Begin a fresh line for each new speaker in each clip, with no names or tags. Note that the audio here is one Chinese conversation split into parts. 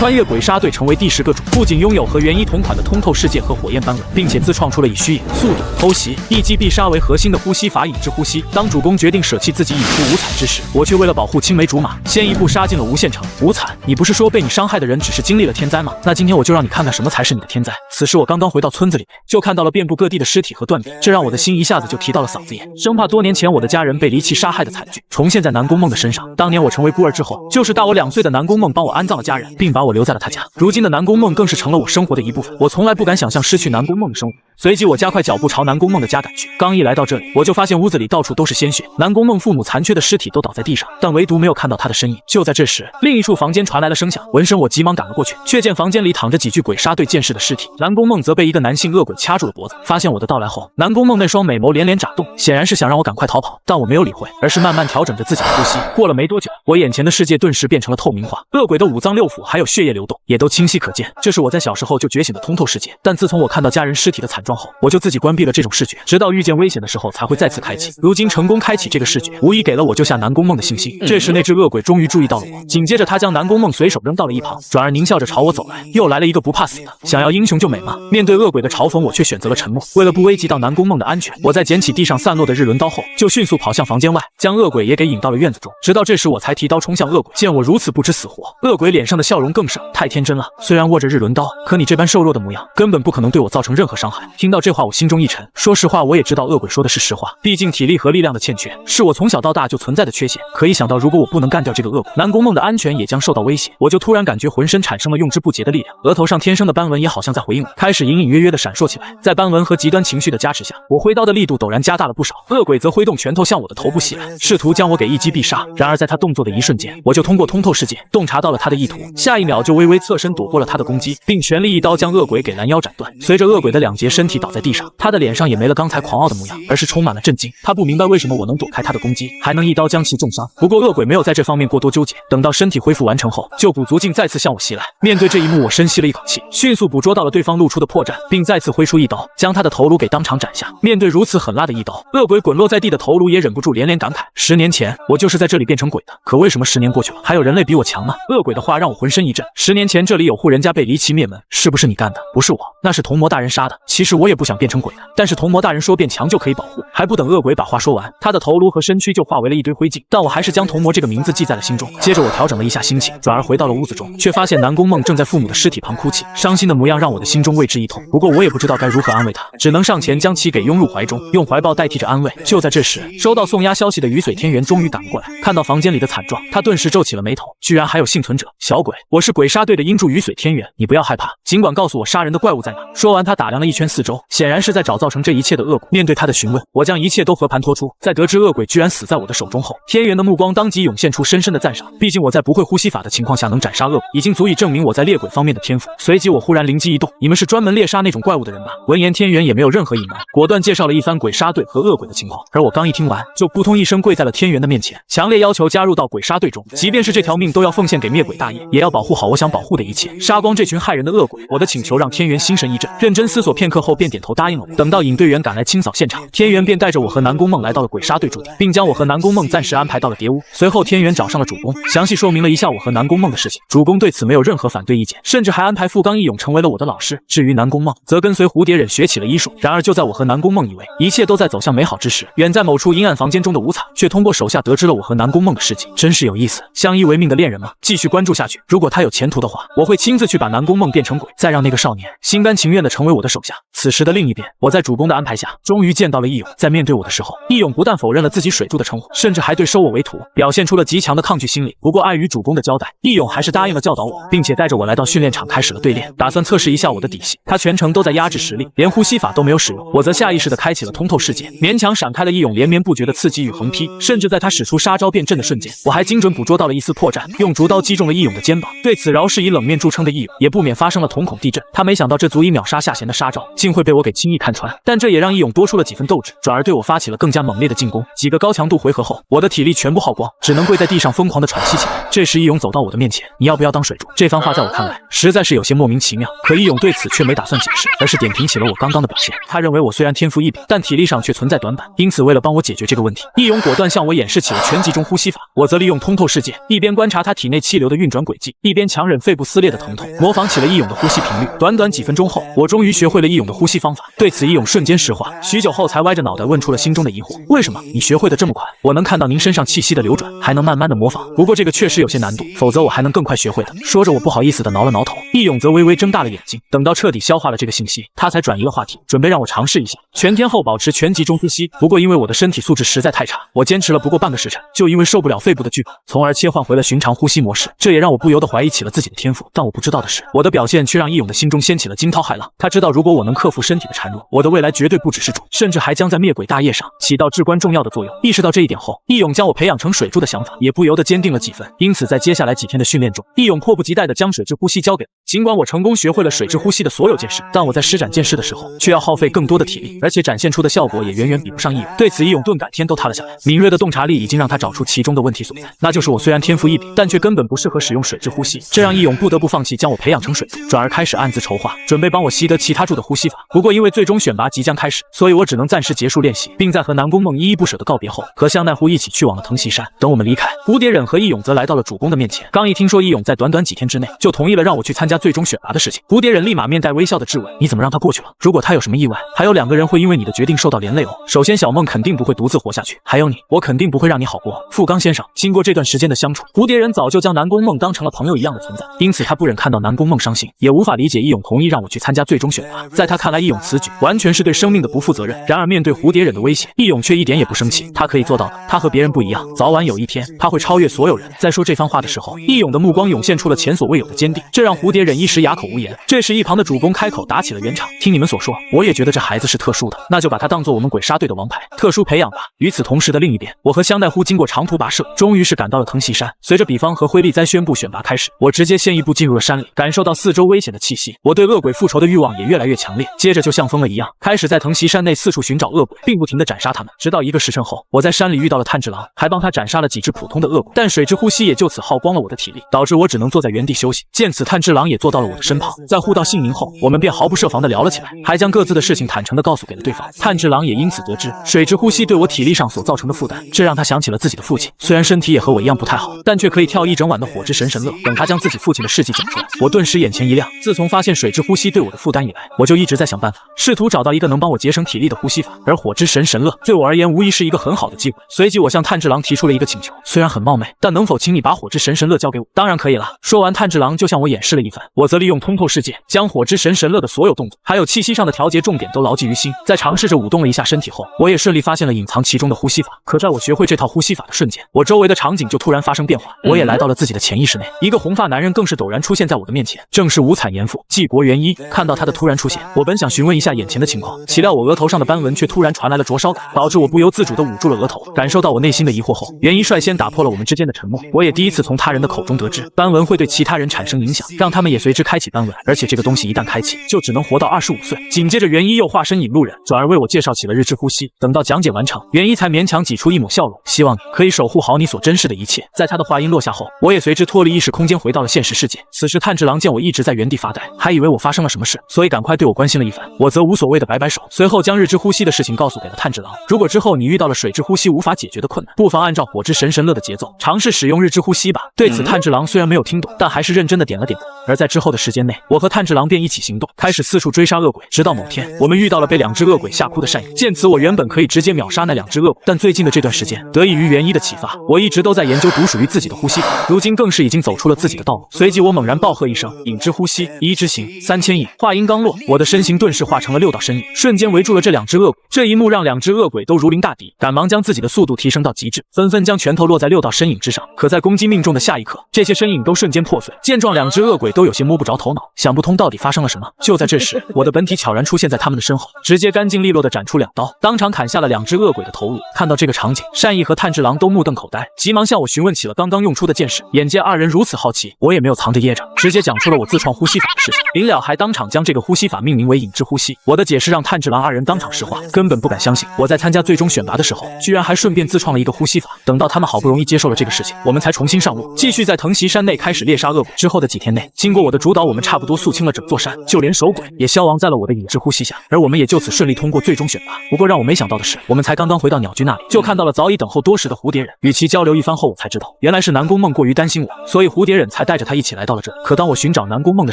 穿越鬼杀队成为第10个主，不仅拥有和原一同款的通透世界和火焰斑纹，并且自创出了以虚影、速度、偷袭、一击必杀为核心的呼吸法影之呼吸。当主公决定舍弃自己引出无惨之时，我却为了保护青梅竹马，先一步杀进了无限城。无惨，你不是说被你伤害的人只是经历了天灾吗？那今天我就让你看看什么才是你的天灾。此时我刚刚回到村子里面，就看到了遍布各地的尸体和断臂，这让我的心一下子就提到了嗓子眼，生怕多年前我的家人被离奇杀害的惨剧重现在南宫梦的身上。当年我成为孤儿之后，就是大我2岁的南宫梦帮我安葬了家人，并把我留在了他家。如今的南宫梦更是成了我生活的一部分，我从来不敢想象失去南宫梦的生活。随即我加快脚步朝南宫梦的家赶去。刚一来到这里，我就发现屋子里到处都是鲜血，南宫梦父母残缺的尸体都倒在地上，但唯独没有看到他的身影。就在这时，另一处房间传来了声响，闻声我急忙赶了过去，却见房间里躺着几具鬼杀队剑士的尸体，南宫梦则被一个男性恶鬼掐住了脖子。发现我的到来后，南宫梦那双美眸连连眨动，显然是想让我赶快逃跑，但我没有理会，而是慢慢调整着自己的呼吸。过了没多久，我眼前的世界顿时变成了透明化，恶鬼的五脏六腑还有血液流动也都清晰可见，这是我在小时候就觉醒的通透世界。但自从我看到家人尸体的惨状后，我就自己关闭了这种视觉，直到遇见危险的时候才会再次开启。如今成功开启这个视觉，无疑给了我救下南宫梦的信心。这时那只恶鬼终于注意到了我，紧接着他将南宫梦随手扔到了一旁，转而狞笑着朝我走来。又来了一个不怕死的，想要英雄救美吗？面对恶鬼的嘲讽，我却选择了沉默。为了不危及到南宫梦的安全，我在捡起地上散落的日轮刀后，就迅速跑向房间外，将恶鬼也给引到了院子中。直到这时我才提刀冲向恶鬼，见我如此不知死活，恶鬼脸上的笑容更盛，太天真了。虽然握着日轮刀，可你这般瘦弱的模样，根本不可能对我造成任何伤害。听到这话，我心中一沉。说实话，我也知道恶鬼说的是实话，毕竟体力和力量的欠缺是我从小到大就存在的缺陷。可一想到如果我不能干掉这个恶鬼，南宫梦的安全也将受到威胁，我就突然感觉浑身产生了用之不竭的力量，额头上天生的斑纹也好像在回应我，开始隐隐约约的闪烁起来。在斑纹和极端情绪的加持下，我挥刀的力度陡然加大了不少。恶鬼则挥动拳头向我的头部袭来，试图将我给一击必杀。然而在他动作的一瞬间，我就通过通透世界洞察到了他的意图，下一秒就微微侧身躲过了他的攻击，并全力一刀将恶鬼给拦腰斩断。随着恶鬼的2截身体倒在地上，他的脸上也没了刚才狂傲的模样，而是充满了震惊。他不明白为什么我能躲开他的攻击，还能一刀将其重伤。不过恶鬼没有在这方面过多纠结，等到身体恢复完成后，就鼓足劲再次向我袭来。面对这一幕，我深吸了一口气，迅速捕捉到了对方露出的破绽，并再次挥出一刀，将他的头颅给当场斩下。面对如此狠辣的一刀，恶鬼滚落在地的头颅也忍不住连连感慨：10年前我就是在这里变成鬼的，可为什么10年过去了，还有人类比我强呢？恶鬼的话让我浑身一震。10年前这里有户人家被离奇灭门，是不是你干的？不是我，那是童魔大人杀的。其实我也不想变成鬼的，但是童魔大人说变强就可以保护。还不等恶鬼把话说完，他的头颅和身躯就化为了一堆灰烬，但我还是将童魔这个名字记在了心中。接着我调整了一下心情，转而回到了屋子中，却发现南宫梦正在父母的尸体旁哭泣，伤心的模样让我的心中为之一痛。不过我也不知道该如何安慰他，只能上前将其给拥入怀中，用怀抱代替着安慰。就在这时，收到送押消息的雨水天元终于赶了过来，看到房间里的惨状，他顿时皱起了眉头，居然还有幸存者。小鬼，我是鬼杀队的鹰柱雨水天元，你不要害怕，尽管告诉我杀人的怪物在哪。说完，他打量了一圈四周，显然是在找造成这一切的恶鬼。面对他的询问，我将一切都和盘托出。在得知恶鬼居然死在我的手中后，天元的目光当即涌现出深深的赞赏。毕竟我在不会呼吸法的情况下能斩杀恶鬼，已经足以证明我在猎鬼方面的天赋。随即我忽然灵机一动，你们是专门猎杀那种怪物的人吧？闻言，天元也没有任何隐瞒，果断介绍了一番鬼杀队和恶鬼的情况。而我刚一听完，就扑通一声跪在了天元的面前，强烈要求加入到鬼杀队中，即便是这条命都要奉献给灭鬼大业，也要保护好我想保护的一切，杀光这群害人的恶鬼。我的请求让天元心神一震，认真思索片刻后便点头答应了我。等到引队员赶来清扫现场，天元便带着我和南宫梦来到了鬼杀队驻地，并将我和南宫梦暂时安排到了蝶屋。随后天元找上了主公，详细说明了一下我和南宫梦的事情。主公对此没有任何反对意见，甚至还安排富冈义勇成为了我的老师。至于南宫梦，则跟随蝴蝶忍学起了医术。然而就在我和南宫梦以为一切都在走向美好之时，远在某处阴暗房间中的无惨却通过手下得知了我和南宫梦的事情。真是有意思，相依为命的恋人吗？继续关注下去，如果他有前途的话，我会亲自去把南宫梦变成鬼，再让那个少年心甘情愿地成为我的手下。此时的另一边，我在主公的安排下终于见到了义勇。在面对我的时候，义勇不但否认了自己水柱的称呼，甚至还对收我为徒表现出了极强的抗拒心理。不过碍于主公的交代，义勇还是答应了教导我，并且带着我来到训练场开始了对练，打算测试一下我的底细。他全程都在压制实力，连呼吸法都没有使用，我则下意识地开启了通透世界，勉强闪开了义勇连绵不绝的刺激与横劈。甚至在他使出杀招变阵的瞬间，我还精准捕捉到了一丝破绽，用竹刀击中了义勇的肩膀。对此饶是以冷面著称的义勇，也不免发生了瞳孔地震。他没想到这足以秒杀下弦的杀招竟会被我给轻易看穿，但这也让义勇多出了几分斗志，转而对我发起了更加猛烈的进攻。几个高强度回合后，我的体力全部耗光，只能跪在地上疯狂地喘息起来。这时义勇走到我的面前，你要不要当水柱？这番话在我看来实在是有些莫名其妙，可义勇对此却没打算解释，而是点评起了我刚刚的表现。他认为我虽然天赋异禀，但体力上却存在短板，因此为了帮我解决这个问题，义勇果断向我演示起了拳击中呼吸法。我则利用通透世界，一边观察他体内气流的运转轨迹，一边强忍肺部撕裂的疼痛，模仿起了义勇的呼吸频率。短短几分钟后，我终于学会了义勇的呼吸方法。对此，义勇瞬间石化，许久后才歪着脑袋问出了心中的疑惑：为什么你学会的这么快？我能看到您身上气息的流转，还能慢慢的模仿。不过这个确实有些难度，否则我还能更快学会的。说着，我不好意思的挠了挠头。义勇则微微睁大了眼睛，等到彻底消化了这个信息，他才转移了话题，准备让我尝试一下全天候保持全集中呼吸。不过因为我的身体素质实在太差，我坚持了不过半个时辰，就因为受不了肺部的剧痛，从而切换回了寻常呼吸模式。这也让我不由得怀疑起了自己的天赋。但我不知道的是，我的表现却让义勇的心中掀起了惊涛骇浪。他知道，如果我能克服身体的孱弱，我的未来绝对不只是主，甚至还将在灭鬼大业上起到至关重要的作用。意识到这一点后，义勇将我培养成水柱的想法也不由得坚定了几分。因此，在接下来几天的训练中，义勇迫不及待地将水之呼吸交给我。尽管我成功学会了水之呼吸的所有件事，但我在施展剑势的时候，却要耗费更多的体力，而且展现出的效果也远远比不上义勇。对此，义勇顿感天都塌了下来。敏锐的洞察力已经让他找出其中的问题所在，那就是我虽然天赋异禀，但却根本不适合使用水之呼吸，这让义勇不得不放弃将我培养成水柱，转而开始暗自筹划，准备帮我习得其他柱的呼吸法。不过因为最终选拔即将开始，所以我只能暂时结束练习，并在和南宫梦依依不舍的告别后，和香奈乎一起去往了藤席山。等我们离开，蝴蝶忍和义勇则来到了主公的面前。刚一听说义勇在短短几天之内就同意了让我去参加最终选拔的事情，蝴蝶忍立马面带微笑的质问：你怎么让他过去了？如果他有什么意外，还有2个人会因为你的决定受到连累哦。首先，小梦肯定不会独自活下去，还有你，我肯定不会让你好过。富冈先生，经过这段时间的相处，蝴蝶忍早就将南宫梦当成了朋友一样的存在，因此他不忍看到南宫梦伤心，也无法理解义勇同意让我去参加最终选拔。在他看来，义勇此举完全是对生命的不负责任。然而面对蝴蝶忍的威胁，义勇却一点也不生气，他可以做到的。他和别人不一样，早晚有一天他会超越所有人。在说这番话的时候，义勇的目光涌现出了前所未有的坚定，这让蝴蝶忍一时哑口无言。这时一旁的主公开口打起了圆场：听你们所说，我也觉得这孩子是特殊的，那就把他当做我们鬼杀队的王牌，特殊培养吧。与此同时的另一边，我和香奈乎经过长途跋涉，终于是赶到了藤席山。随着比方和辉利哉宣布选拔开始，我直接先一步进入了山里，感受到四周危险的气息，我对恶鬼复仇的欲望也越来越强烈。接着就像疯了一样，开始在藤席山内四处寻找恶鬼，并不停地斩杀他们。直到1个时辰后，我在山里遇到了炭治郎，还帮他斩杀了几只普通的恶鬼。但水之呼吸也就此耗光了我的体力，导致我只能坐在原地休息。见此，炭治郎也坐到了我的身旁，在互道姓名后，我们便毫不设防地聊了起来，还将各自的事情坦诚地告诉给了对方。炭治郎也因此得知水之呼吸对我体力上所造成的负担，这让他想起了自己的父亲，虽然身体也和我一样不太好，但却可以跳一整晚的火之神神乐。等他将自己父亲的事迹讲出来，我顿时眼前一亮。自从发现水之呼吸对我的负担以来，我就一直在想办法，试图找到一个能帮我节省体力的呼吸法，而火之神神乐对我而言无疑是一个很好的机会。随即我向炭治郎提出了一个请求，虽然很冒昧，但能否请你把火之神神乐交给我？当然可以了。说完，炭治郎就向我演示了一番，我则利用通透世界将火之神神乐的所有动作还有气息上的调节重点都牢记于心。在尝试着舞动了一下身体后，我也顺利发现了隐藏其中的呼吸法。可在我学会这套呼吸法的瞬间，我周围的场景就突然发生变化，我也来到了自己的潜意识内。一个红发男人更是陡然出现在我的面前，正是无惨严父纪国元一。看到他的突然出现，我本想询问一下眼前的情况，岂料我额头上的斑纹却突然传来了灼烧感，导致我不由自主地捂住了额头。感受到我内心的疑惑后，元一率先打破了我们之间的沉默。我也第一次从他人的口中得知，斑纹会对其他人产生影响，让他们也随之开启斑纹，而且这个东西一旦开启，就只能活到25岁。紧接着，元一又化身引路人，转而为我介绍起了日之呼吸。等到讲解完成，元一才勉强挤出一抹笑容，希望你可以守护好你所珍视的一切。在他的话音落下后，我也随之脱离意识空间回到了现实世界。此时炭治郎见我一直在原地发呆，还以为我发生了什么事，所以赶快对我关心了一番。我则无所谓的摆摆手，随后将日之呼吸的事情告诉给了炭治郎。如果之后你遇到了水之呼吸无法解决的困难，不妨按照火之神神乐的节奏尝试使用日之呼吸吧。对此，炭治郎虽然没有听懂，但还是认真的点了点头。而在之后的时间内，我和炭治郎便一起行动，开始四处追杀恶鬼。直到某天，我们遇到了被2只恶鬼吓哭的善影。见此，我原本可以直接秒杀那2只恶鬼，但最近的这段时间，得益于元一的启发，我一直都在研究独属于自己的呼吸法，如今更是已经走出了自己的道路。随即我猛然暴喝一声：影之呼吸，一之形，3000影。话音刚落，我的身形顿时化成了6道身影，瞬间围住了这2只恶鬼。这一幕让2只恶鬼都如临大敌，赶忙将自己的速度提升到极致，纷纷将拳头落在6道身影之上。可在攻击命中的下一刻，这些身影都瞬间破碎。见状，2只恶鬼都有些摸不着头脑，想不通到底发生了什么。就在这时，我的本体悄然出现在他们的身后，直接干净利落地斩出2刀，当场砍下了2只恶鬼的头颅。看到这个场景，善意和炭治郎都目瞪口呆，急忙向我询问起了刚刚用出的剑士。眼见2人如此好奇，我也没有藏着掖着，直接讲出了我自创呼吸法的事情。临了还当场将这个呼吸法命名为影之呼吸。我的解释让炭治郎2人当场石化，根本不敢相信我在参加最终选拔的时候，居然还顺便自创了一个呼吸法。等到他们好不容易接受了这个事情，我们才重新上路，继续在藤席山内开始猎杀恶鬼。之后的几天内，经过过我的主导，我们差不多肃清了整座山，就连守鬼也消亡在了我的影之呼吸下，而我们也就此顺利通过最终选拔。不过让我没想到的是，我们才刚刚回到鸟居那里，就看到了早已等候多时的蝴蝶忍。与其交流一番后，我才知道，原来是南宫梦过于担心我，所以蝴蝶忍才带着他一起来到了这里。可当我寻找南宫梦的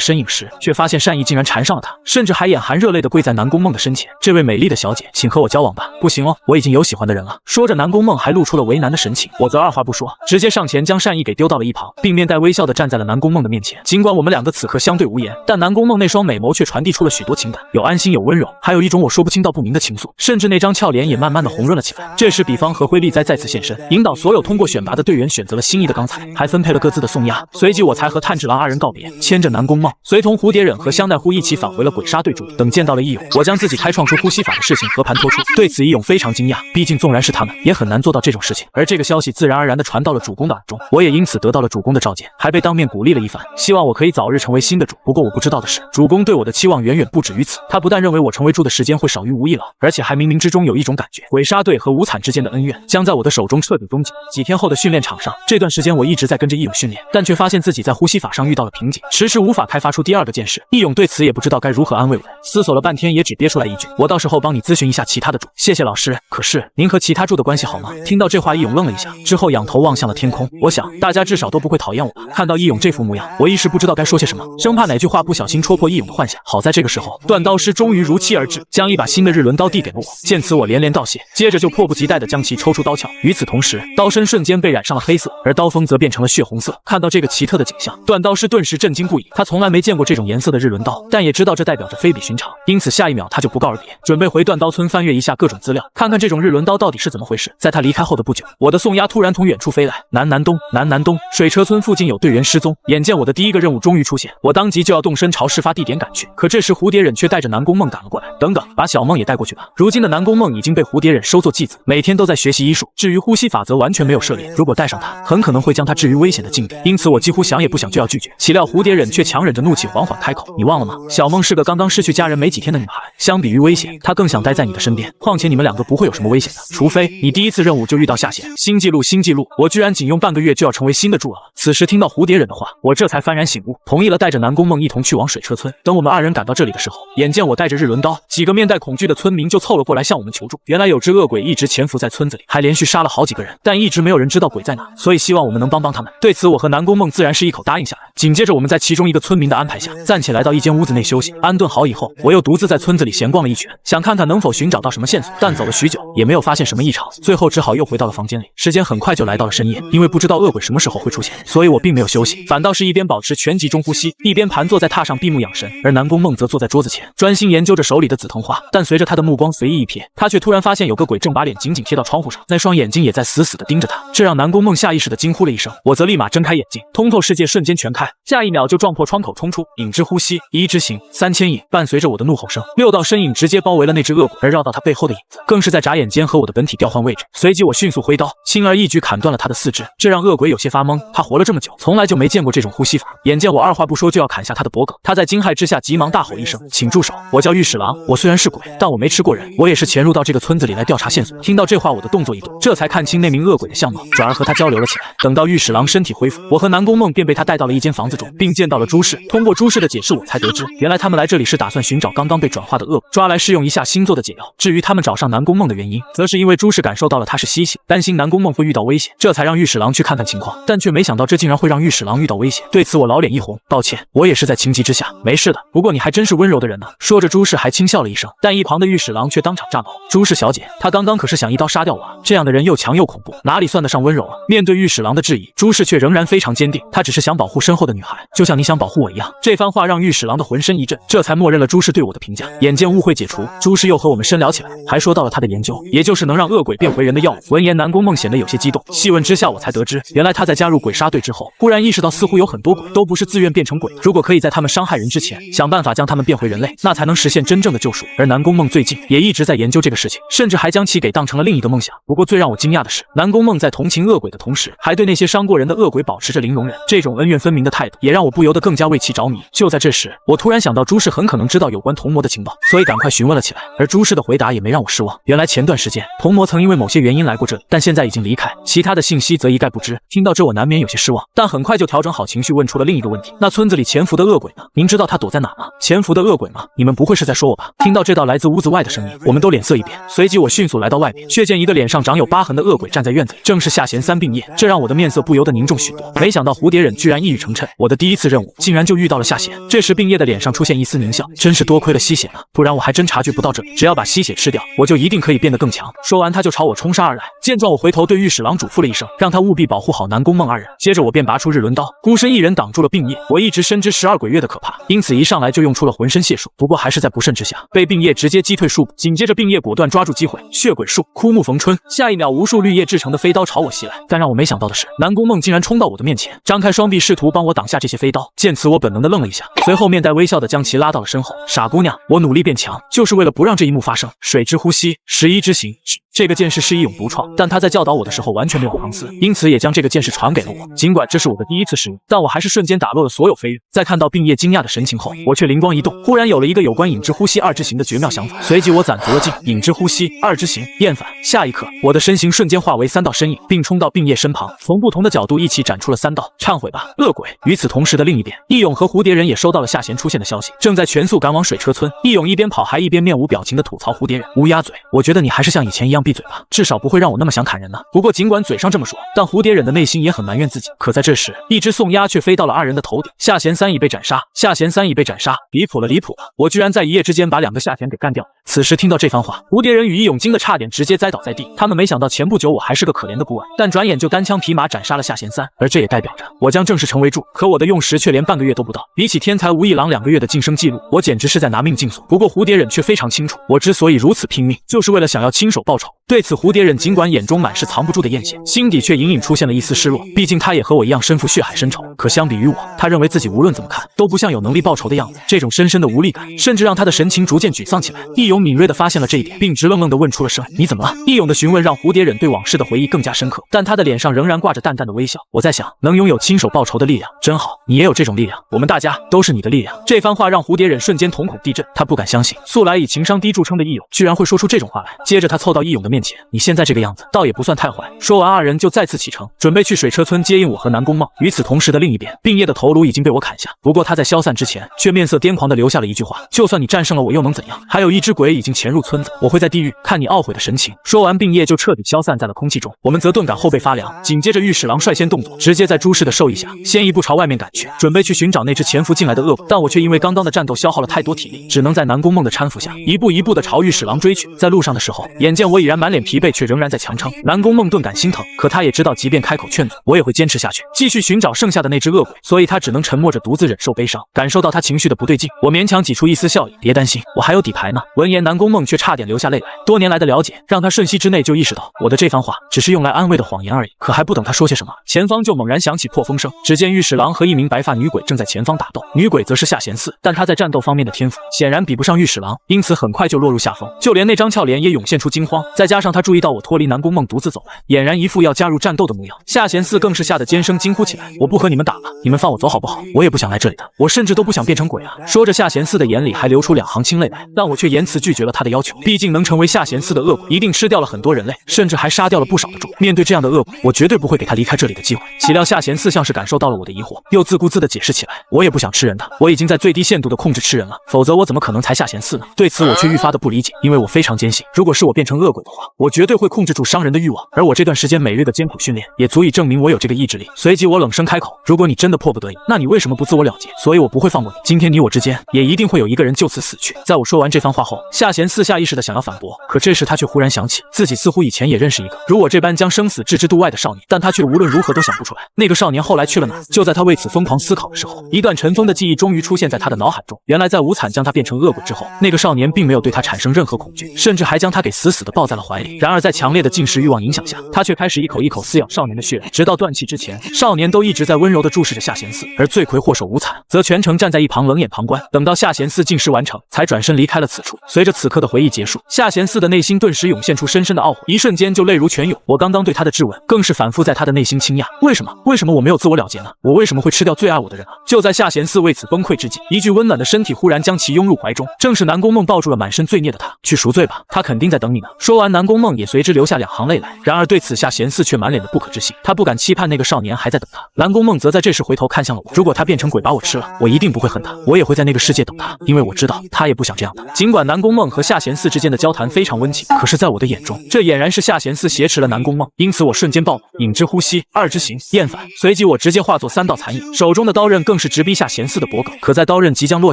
身影时，却发现善意竟然缠上了他，甚至还眼含热泪地跪在南宫梦的身前。这位美丽的小姐，请和我交往吧。不行哦，我已经有喜欢的人了。说着，南宫梦还露出了为难的神情，我则二话不说，直接上前将善意给丢到了一旁，并面带微笑地站在了南宫梦的面前。尽管我们两个此刻相对无言，但南宫梦那双美眸却传递出了许多情感，有安心，有温柔，还有一种我说不清道不明的情愫，甚至那张俏脸也慢慢的红润了起来。这时，比方和辉丽哉再次现身，引导所有通过选拔的队员选择了心仪的钢材，还分配了各自的送押。随即我才和炭治郎二人告别，牵着南宫梦，随同蝴蝶忍和香奈乎一起返回了鬼杀队驻地。等见到了义勇，我将自己开创出呼吸法的事情和盘托出。对此，义勇非常惊讶，毕竟纵然是他们，也很难做到这种事情。而这个消息自然而然的传到了主公的耳中，我也因此得到了主公的召见，还被当面鼓励了一番，希望我可以早日成为新的主。不过我不知道的是，主公对我的期望远远不止于此。他不但认为我成为主的时间会少于无一郎，而且还冥冥之中有一种感觉，鬼杀队和无惨之间的恩怨将在我的手中彻底终结。几天后的训练场上，这段时间我一直在跟着义勇训练，但却发现自己在呼吸法上遇到了瓶颈，迟迟无法开发出第二个剑士。义勇对此也不知道该如何安慰我，思索了半天也只憋出来一句：我到时候帮你咨询一下其他的主，谢谢老师。可是您和其他主的关系好吗？听到这话，义勇愣了一下，之后仰头望向了天空。我想大家至少都不会讨厌我吧。看到义勇这副模样，我一时不知道该说些什么，生怕哪句话不小心戳破义勇的幻想。好在这个时候，断刀师终于如期而至，将一把新的日轮刀递给了我。见此，我连连道谢，接着就迫不及待地将其抽出刀鞘。与此同时，刀身瞬间被染上了黑色，而刀锋则变成了血红色。看到这个奇特的景象，断刀师顿时震惊不已。他从来没见过这种颜色的日轮刀，但也知道这代表着非比寻常，因此下一秒他就不告而别，准备回断刀村翻阅一下各种资料，看看这种日轮刀到底是怎么回事。在他离开后的不久，我的送押突然从远处飞来，南南东，水车村附近有队员失踪。眼见我的第一个任务终于出现，我当即就要动身朝事发地点赶去。可这时蝴蝶忍却带着南宫梦赶了过来。等等，把小梦也带过去吧。如今的南宫梦已经被蝴蝶忍收作继子，每天都在学习医术。至于呼吸法则完全没有涉猎，如果带上他，很可能会将他置于危险的境地。因此我几乎想也不想就要拒绝。岂料蝴蝶忍却强忍着怒气缓缓开口：你忘了吗？小梦是个刚刚失去家人没几天的女孩，相比于危险，她更想待在你的身边。况且你们两个不会有什么危险的，除非你第一次任务就遇到下线。新纪录，我居然仅用半个月就要成为新的主了。此时听到蝴蝶忍的话，我这才幡然醒悟，同意了带着南宫梦一同去往水车村。等我们二人赶到这里的时候，眼见我带着日轮刀，几个面带恐惧的村民就凑了过来向我们求助。原来有只恶鬼一直潜伏在村子里，还连续杀了好几个人，但一直没有人知道鬼在哪，所以希望我们能帮帮他们。对此我和南宫梦自然是一口答应下来。紧接着我们在其中一个村民的安排下，暂且来到一间屋子内休息。安顿好以后，我又独自在村子里闲逛了一圈，想看看能否寻找到什么线索，但走了许久也没有发现什么异常，最后只好又回到了房间里。时间很快就来到了深夜，因为不知道恶鬼什么时候会出现，所以我并没有休息，反倒是一边保持全集中呼吸，一边盘坐在榻上闭目养神。而南宫梦则坐在桌子前，专心研究着手里的紫藤花。但随着他的目光随意一瞥，他却突然发现有个鬼正把脸紧紧贴到窗户上，那双眼睛也在死死地盯着他，这让南宫梦下意识地惊呼了一声。我则立马睁开眼睛，通透世界瞬间全开，下一秒就撞破窗口冲出。影之呼吸，一之行，3000影。伴随着我的怒吼声，6道身影直接包围了那只恶鬼，而绕到他背后的影子更是在眨眼间和我的本体调换位置。随即我迅速挥刀，轻而易举砍断了他的四肢，这让恶鬼有些发懵。他活了这么久，从来就没见过这种呼吸法。眼见我二话不说就要砍下他的脖颈，他在惊骇之下急忙大吼一声：请住手！我叫御史郎，我虽然是鬼，但我没吃过人，我也是潜入到这个村子里来调查线索。听到这话，我的动作一顿，这才看清那名恶鬼的相貌，转而和他交流了起来。等到御史郎身体恢复，我和南宫梦便被他带到了一间房子中，并见到了朱氏。通过朱氏的解释，我才得知，原来他们来这里是打算寻找刚刚被转化的恶鬼，抓来试用一下新做的解药。至于他们找上南宫梦的原因，则是因为朱氏感受到了他是西西，担心南宫梦会遇到危险，这才让御史郎去看看情况，但却没想到这竟然会让御史郎遇到危险。对此我老脸一红，抱歉，我也是在情急之下，没事的。不过你还真是温柔的人呢。说着，朱氏还轻笑了一声，但一旁的御史郎却当场炸毛：朱氏小姐，她刚刚可是想一刀杀掉我啊！这样的人又强又恐怖，哪里算得上温柔啊？面对御史郎的质疑，朱氏却仍然非常坚定，她只是想保护身后的女孩，就像你想保护我一样。这番话让御史郎的浑身一震，这才默认了朱氏对我的评价。眼见误会解除，朱氏又和我们深聊起来，还说到了她的研究，也就是能让恶鬼变回人的药物。闻言，南宫梦显得有些激动。细问之下，我才得知，原来他在加入鬼杀队之后，忽然意识到似乎有很多鬼都不是自愿变成鬼，如果可以在他们伤害人之前，想办法将他们变回人类，那才能实现真正的救赎。而南宫梦最近也一直在研究这个事情，甚至还将其给当成了另一个梦想。不过最让我惊讶的是，南宫梦在同情恶鬼的同时，还对那些伤过人的恶鬼保持着零容忍，这种恩怨分明的态度，也让我不由得更加为其着迷。就在这时，我突然想到朱氏很可能知道有关童魔的情报，所以赶快询问了起来。而朱氏的回答也没让我失望，原来前段时间童魔曾因为某些原因来过这里，但现在已经离开，其他的信息则一概不知。听到这，我难免有些失望，但很快就调整好情绪，问出了另一个问题：那村子里潜伏的恶鬼呢？您知道他躲在哪吗？潜伏的恶鬼吗？你们不会是在说我吧？听到这道来自屋子外的声音，我们都脸色一变，随即我迅速来到外面，却见一个脸上长有疤痕的恶鬼站在院子里，正是夏贤三病业，这让我的面色不由得凝重许多。没想到蝴蝶忍居然一语成谶，我的第一次任务竟然就遇到了夏贤。这时病业的脸上出现一丝狞笑，真是多亏了吸血了，不然我还真察觉不到这里。只要把吸血吃掉，我就一定可以变得更强。说完，他就朝我冲杀而来。见状，我回头对御史郎嘱咐了一声，让他务必保护好南宫梦二人。接着我便拔出日轮刀，孤身一人挡住了病业。我一直深知12鬼月的可怕，因此一上来就用出了浑身解数。不过还是在不慎之下，被病业直接击退数步。紧接着病业果断抓住机会，血鬼术，枯木逢春。下一秒，无数绿叶制成的飞刀朝我袭来。但让我没想到的是，南宫梦竟然冲到我的面前，张开双臂试图帮我挡下这些飞刀。见此，我本能的愣了一下，随后面带微笑的将其拉到了身后。傻姑娘，我努力变强，就是为了不让这一幕发生。水之呼吸，11之行。这个剑士是义勇独创，但他在教导我的时候完全没有藏私，因此也将这个剑士传给了我。尽管这是我的第一次使用，但我还是瞬间打落了所有飞跃。在看到病业惊讶的神情后，我却灵光一动，忽然有了一个有关影之呼吸2之行的绝妙想法。随即我攒足了劲，影之呼吸2之行，厌烦。下一刻，我的身形瞬间化为3道身影，并冲到病业身旁，从不同的角度一起斩出了3道。忏悔吧，恶鬼！与此同时的另一边，义勇和蝴蝶人也收到了夏贤出现的消息，正在全速赶往水车村。义勇一边跑还一边面无表情地吐槽蝴蝶人：乌鸦嘴，我觉得你还是像以前一样闭嘴吧，至少不会让我那么想砍人呢。不过尽管嘴上这么说，但蝴蝶忍的内心也很埋怨自己。可在这时，一只宋鸦却飞到了2人的头顶。夏贤3已被斩杀，夏贤3已被斩杀，离谱了，离谱了！我居然在一夜之间把2个夏贤给干掉。此时听到这番话，蝴蝶人与义勇惊得差点直接栽倒在地。他们没想到前不久我还是个可怜的孤儿，但转眼就单枪匹马斩杀了夏贤3，而这也代表着我将正式成为柱。可我的用时却连半个月都不到，比起天才无一郎2个月的晋升记录，我简直是在拿命竞速。不过蝴蝶忍却非常清楚，我之所以如此拼命，就是为了想要亲手报仇。对此，蝴蝶忍尽管眼中满是藏不住的艳羡，心底却隐隐出现了一丝失落。毕竟他也和我一样身负血海深仇，可相比于我，他认为自己无论怎么看都不像有能力报仇的样子。这种深深的无力感，甚至让他的神情逐渐沮丧起来。义勇敏锐地发现了这一点，并直愣愣地问出了声：“你怎么了？”义勇的询问让蝴蝶忍对往事的回忆更加深刻，但他的脸上仍然挂着淡淡的微笑。我在想，能拥有亲手报仇的力量真好，你也有这种力量，我们大家都是你的力量。这番话让蝴蝶忍瞬间瞳孔地震，他不敢相信，素来以情商低著称的义勇居然会说出这种话来。接着他凑到义勇的面前：“你现在这个样子倒也不算太坏。”说完，2人就再次启程，准备去水车村接应我和南宫梦。与此同时的另一边，病业的头颅已经被我砍下，不过他在消散之前却面色癫狂地留下了一句话：“就算你战胜了我又能怎样？还有一只鬼已经潜入村子，我会在地狱看你懊悔的神情。”说完，病业就彻底消散在了空气中。我们则顿感后背发凉，紧接着御史郎率先动作，直接在诸事的授意下，先一步朝外面赶去，准备去寻找那只潜伏进来的恶鬼。但我却因为刚刚的战斗消耗了太多体力，只能在南宫梦的搀扶下，一步一步地朝御史郎追去。在路上的时候，眼见我已然满脸疲惫，却仍然在强撑，南宫梦顿感心疼，可他也知道，即便开口劝阻，我也会坚持下去，继续寻找剩下的那只恶鬼，所以他只能沉默着独自忍受悲伤。感受到他情绪的不对劲，我勉强挤出一丝笑意：“别担心，我还有底牌呢。”闻言，南宫梦却差点流下泪来。多年来的了解，让他瞬息之内就意识到，我的这番话只是用来安慰的谎言而已。可还不等他说些什么，前方就猛然响起破风声。只见御史郎和一名白发女鬼正在前方打斗，女鬼则是夏贤4，但她在战斗方面的天赋显然比不上御史郎，因此很快就落入下风。就连那张俏脸也涌现出惊慌，再加上他注意到我脱离南宫梦独自走来，俨然一副要加入战斗的模样。夏贤4更是吓得尖声惊呼起来：“我不和你们打了，你们放我走好不好？我也不想来这里的，我甚至都不想变成鬼啊！”说着，夏贤4的眼里还流出2行清泪来，但我却严词拒绝了他的要求。毕竟能成为夏贤4的恶鬼，一定吃掉了很多人类，甚至还杀掉了不少的猪。面对这样的恶鬼，我绝对不会给他离开这里的机会。岂料夏贤4像是感受到了我的疑惑，又自顾自地解释起来：“我也不想吃人的，我已经在最低限度地控制吃人了，否则我怎么可能才夏贤4呢？”对此我却愈发的不理解，因为我非常坚信，如果是我变成恶鬼的话，我绝对会控制住伤人的欲望，而我这段时间每日的艰苦训练，也足以证明我有这个意志力。随即我冷声开口：“如果你真的迫不得已，那你为什么不自我了结？所以我不会放过你。今天你我之间，也一定会有一个人就此死去。”在我说完这番话后，夏贤4下意识地想要反驳，可这时他却忽然想起，自己似乎以前也认识一个如我这般将生死置之度外的少年，但他却无论如何都想不出来，那个少年后来去了哪？就在他为此疯狂思考的时候，一段尘封的记忆终于出现在他的脑海中。原来在无惨将他变成恶鬼之后，那个少年并没有对他产生任何恐惧，甚至还将他给死死地抱在了怀里。然而在强烈的进食欲望影响下，他却开始一口一口撕咬少年的血肉，直到断气之前，少年都一直在温柔地注视着夏贤4，而罪魁祸首无惨则全程站在一旁冷眼旁观，等到夏贤4进食完成，才转身离开了此处。随着此刻的回忆结束，夏贤4的内心顿时涌现出深深的懊悔，一瞬间就泪如泉涌。我刚刚对他的质问，更是反复在他的内心倾轧：为什么我没有自我了结呢？我为什么会吃掉最爱我的人啊？就在夏贤4为此崩溃之际，一具温暖的身体忽然将其拥入怀中，正是南宫梦抱住了满身罪孽的他：“去赎罪吧，他肯定在等你呢。”说完完，南宫梦也随之流下2行泪来。然而对此夏贤嗣却满脸的不可置信，他不敢期盼那个少年还在等他。南宫梦则在这时回头看向了我，如果他变成鬼把我吃了，我一定不会恨他，我也会在那个世界等他，因为我知道他也不想这样的。尽管南宫梦和夏贤嗣之间的交谈非常温情，可是在我的眼中，这俨然是夏贤嗣挟持了南宫梦，因此我瞬间暴怒，影之呼吸，2之行，厌烦。随即我直接化作3道残影，手中的刀刃更是直逼夏贤嗣的脖颈。可在刀刃即将落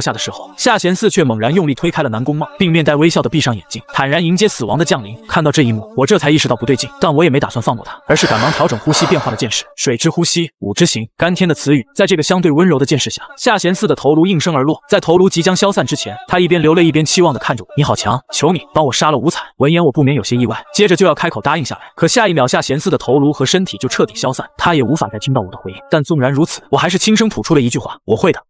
下的时候，夏贤嗣却猛然用力推开了南宫梦，并面带微笑的闭上眼睛，坦然迎接死亡的降临。看到这一幕，我这才意识到不对劲，但我也没打算放过他，而是赶忙调整呼吸变化的剑势，水之呼吸，5之行，甘天的词语。在这个相对温柔的剑势下，夏贤嗣的头颅应声而落。在头颅即将消散之前，他一边流泪一边期望地看着我，你好强，求你帮我杀了无惨。闻言我不免有些意外，接着就要开口答应下来，可下一秒夏贤嗣的头颅和身体就彻底消散，他也无法再听到我的回应。但纵然如此，我还是轻声吐出了一句话，我会的。